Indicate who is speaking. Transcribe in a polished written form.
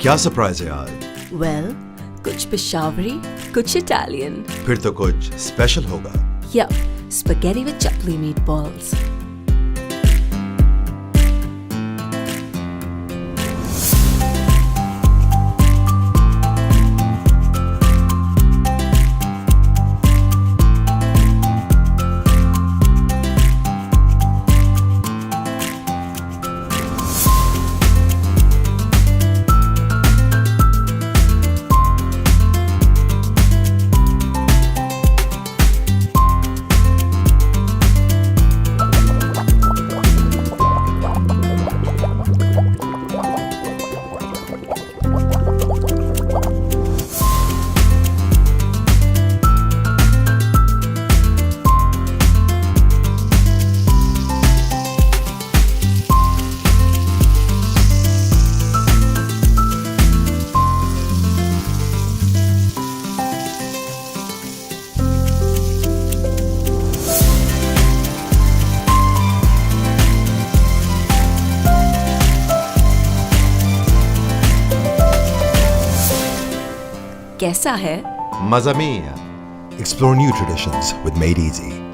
Speaker 1: क्या सरप्राइज है आज?
Speaker 2: Well, कुछ पेशावरी, कुछ इटालियन.
Speaker 1: फिर तो कुछ स्पेशल होगा.
Speaker 2: Yup, spaghetti with Chapli Meatballs. कैसा है?
Speaker 1: Mazza mia. Explore new traditions with Made Easy.